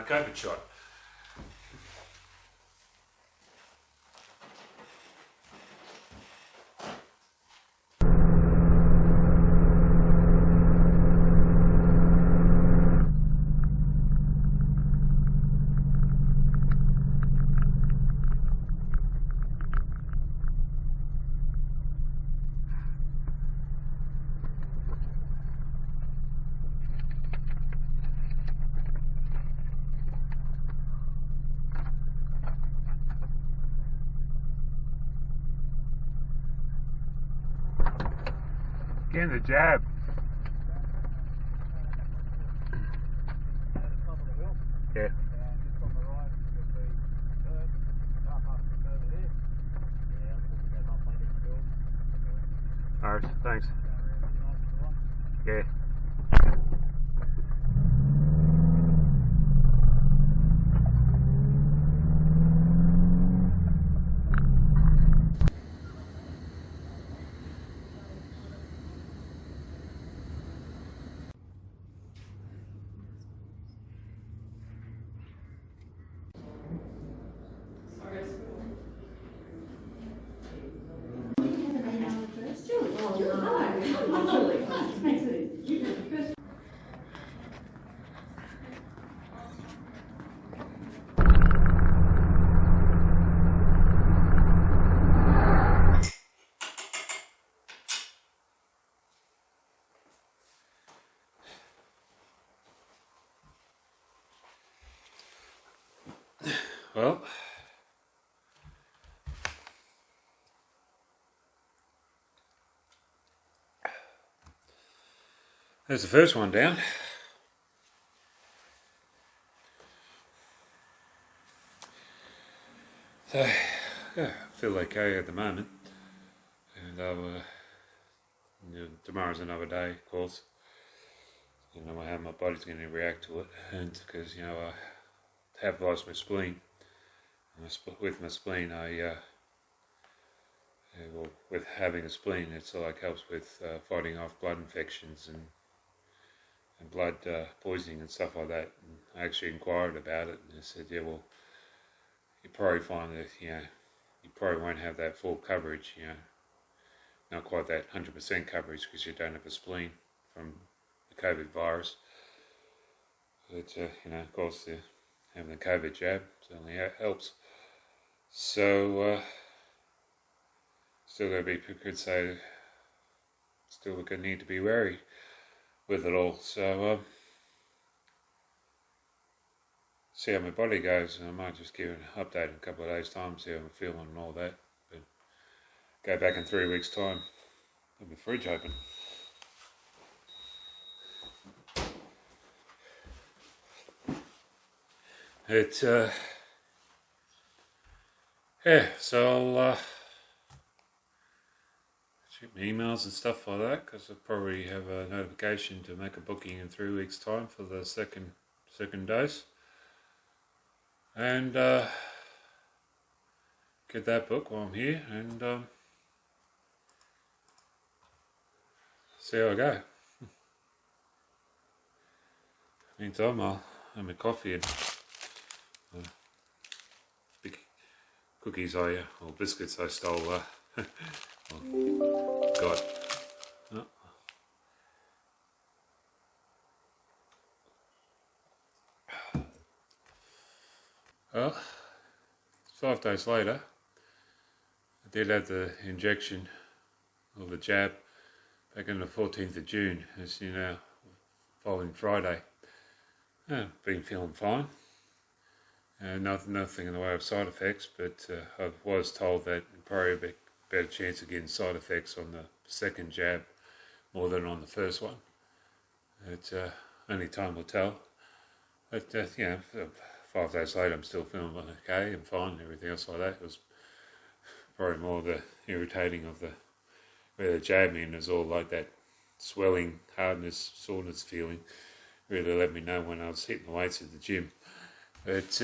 COVID shot. Again, the jab. Yeah. Alright, thanks. Yeah. Well, there's the first one down. So, yeah, I feel okay at the moment, and tomorrow's another day, of course. You know how my body's going to react to it, and because I have lost my spleen. With my spleen, with having a spleen, it's like helps with fighting off blood infections and blood poisoning and stuff like that. And I actually inquired about it, and they said, yeah, well, you probably find that you probably won't have that full coverage, not quite that 100% coverage because you don't have a spleen from the COVID virus. But of course, having the COVID jab certainly helps. So, still going to be, could say, still going to need to be wary with it all. So, see how my body goes. I might just give an update in a couple of days' time, see how I'm feeling and all that. But go back in 3 weeks' time, have my fridge open. It's yeah, so I'll shoot my emails and stuff like that, because I'll probably have a notification to make a booking in 3 weeks' time for the second dose, and get that book while I'm here, and see how I go. Meantime, I'll have my coffee and big cookies or biscuits I stole. Got. Oh. Well, 5 days later, I did have the injection or the jab back on the 14th of June, as you know, following Friday. Been feeling fine. Nothing in the way of side effects, but I was told that probably a better chance of getting side effects on the second jab more than on the first one. It's only time will tell. But 5 days later, I'm still feeling okay and fine and everything else like that. It was probably more the irritating of where they jabbed me, and it was all like that swelling, hardness, soreness feeling. Really let me know when I was hitting the weights at the gym. But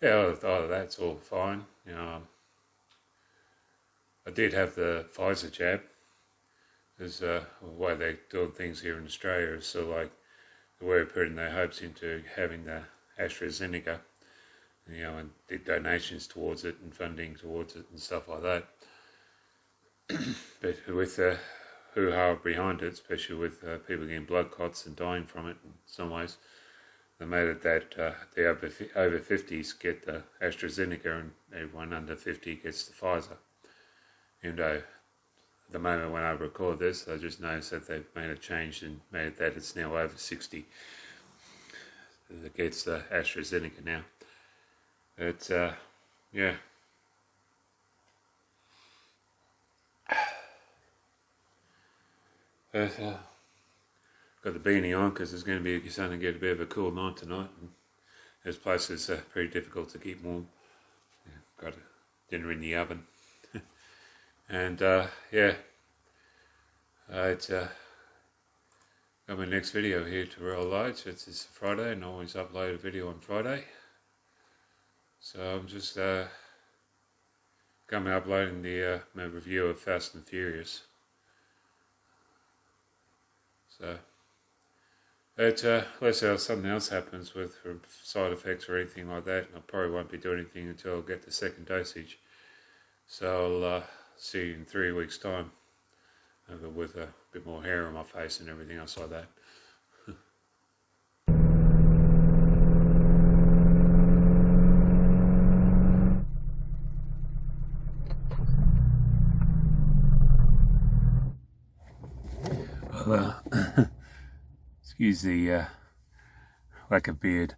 either that's all fine. I did have the Pfizer jab. There's the way they're doing things here in Australia is so like were putting their hopes into having the AstraZeneca, and did donations towards it and funding towards it and stuff like that. But with the hoo-ha behind it, especially with people getting blood clots and dying from it in some ways, they made it that the over 50s get the AstraZeneca and everyone under 50 gets the Pfizer. Even though at the moment when I record this, I just noticed that they've made a change and made it that it's now over 60 that gets the AstraZeneca now. It's, yeah. But, got the beanie on because it's going to be starting to get a bit of a cool night tonight. And this place is pretty difficult to keep warm. Got a dinner in the oven. And yeah, it's got my next video here to roll out. It's Friday, and I always upload a video on Friday. So I'm just coming uploading the my review of Fast and Furious. So it's unless something else happens with side effects or anything like that, I probably won't be doing anything until I get the second dosage. So I'll see you in 3 weeks' time, with a bit more hair on my face and everything else like that. Well, excuse the lack of beard.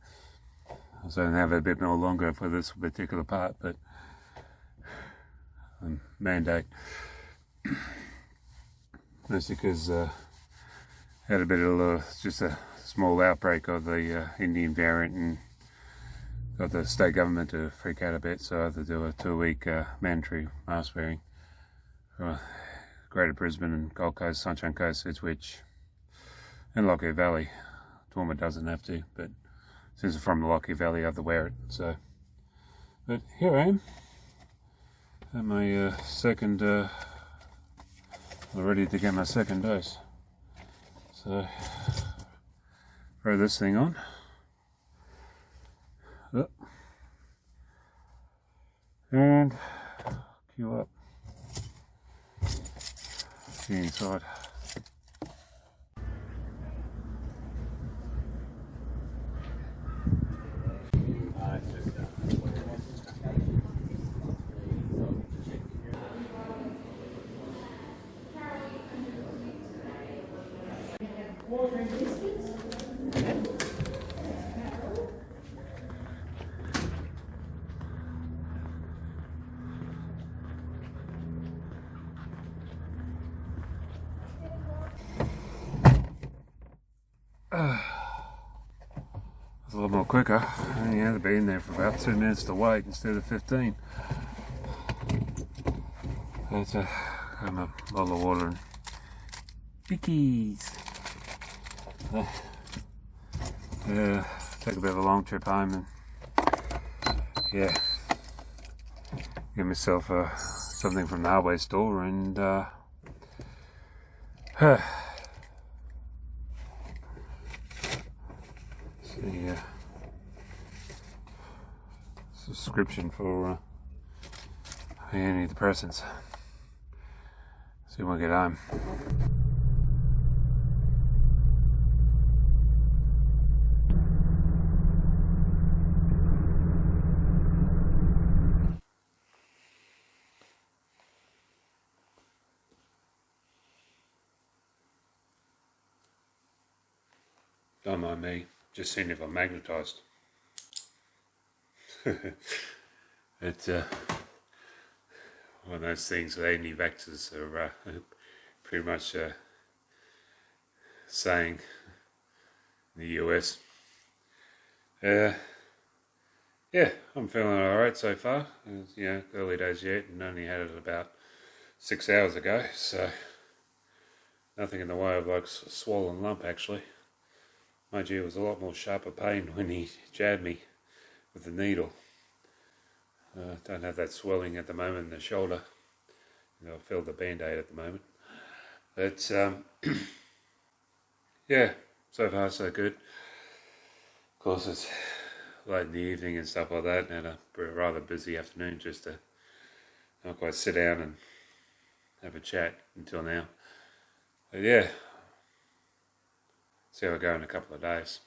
I was going to have it a bit more longer for this particular part, but mandate. That's because had a bit of just a small outbreak of the Indian variant and got the state government to freak out a bit, so I had to do a 2-week mandatory mask wearing. Greater Brisbane and Gold Coast, Sunshine Coast, Ipswich, and Lockyer Valley. Torma doesn't have to, but since I'm from the Lockyer Valley, I have to wear it. So, but here I am, at my second, ready to get my second dose. So, throw this thing on. Oh. And queue up. See inside. Water and biscuits? It's a lot more quicker. I only had to be in there for about 2 minutes to wait instead of 15. That's a bottle of water and bickies. Take a bit of a long trip home and yeah, get myself something from the hardware store and see subscription for antidepressants. See when I get home. Don't mind me, just seeing if I'm magnetised. It's one of those things that anti-vaxxers are pretty much saying in the US. Yeah, I'm feeling alright so far. Early days yet, and only had it about 6 hours ago, so nothing in the way of like a swollen lump actually. Mind you, it was a lot more sharper pain when he jabbed me with the needle. Don't have that swelling at the moment in the shoulder. I feel the band-aid at the moment. But yeah, so far so good. Of course, it's late in the evening and stuff like that, and a rather busy afternoon just to not quite sit down and have a chat until now. But yeah, see how I go in a couple of days.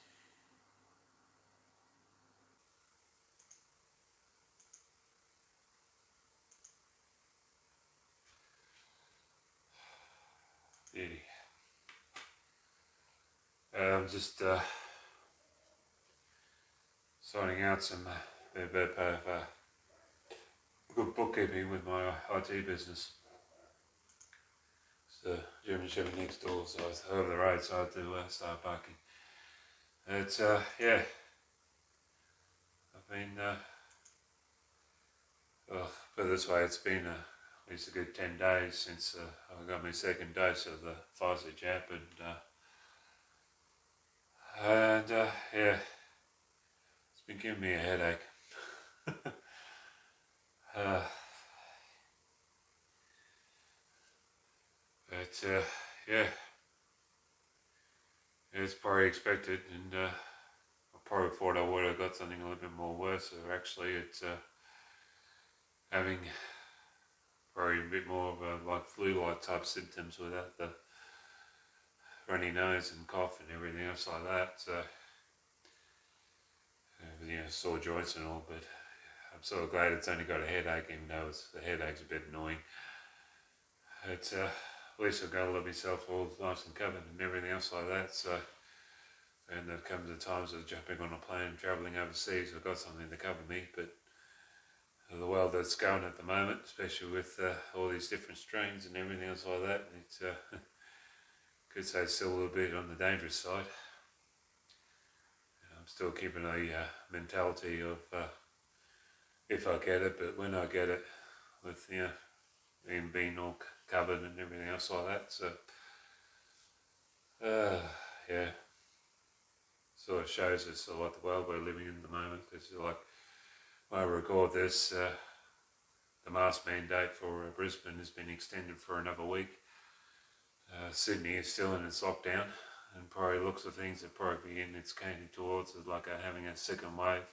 Beauty. I'm just sorting out some bit of good bookkeeping with my IT business. It's the German Shepherd next door, so it's over the road, so I had to start barking. It's yeah, I've been well, put it this way, it's been at least a good 10 days since I got my second dose of the Pfizer jab, and yeah, it's been giving me a headache. uh, but yeah, it's probably expected, and I probably thought I would have got something a little bit more worse. So actually, it's having probably a bit more of a like flu-like type symptoms without the runny nose and cough and everything else like that. So sore joints and all, but I'm sort of glad it's only got a headache, even though the headache's a bit annoying. It's at least I've got to let myself all nice and covered and everything else like that. So, and there comes the times of jumping on a plane, travelling overseas, I've got something to cover me. But the world that's going at the moment, especially with all these different strains and everything else like that, it's could say it's still a little bit on the dangerous side. I'm still keeping a mentality of if I get it, but when I get it, with being all covered and everything else like that. So yeah, sort of shows us like the world we're living in at the moment. It's like when I record this, the mask mandate for Brisbane has been extended for another week. Sydney is still in its lockdown, and probably looks of things that probably in it's going towards like having a second wave.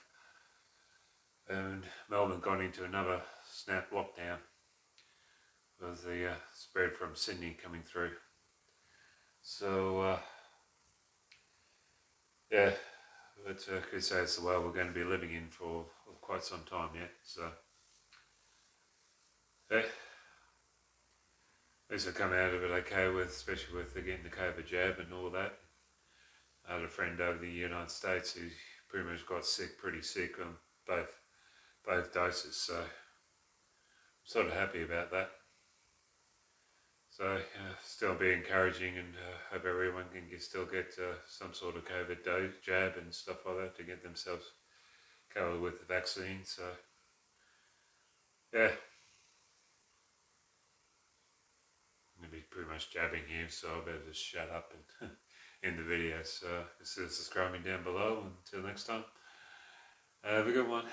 And Melbourne got into another snap lockdown with the spread from Sydney coming through. So yeah, but I could say it's the world we're going to be living in for quite some time yet. So yeah, at least I come out of it okay with, especially with getting the COVID jab and all that. I had a friend over the United States who pretty much got pretty sick on both doses. So I'm sort of happy about that. So still be encouraging, and hope everyone can still get some sort of COVID jab and stuff like that to get themselves covered with the vaccine. So yeah, I'm going to be pretty much jabbing here, so I better just shut up and end the video. So consider subscribing down below. Until next time, have a good one.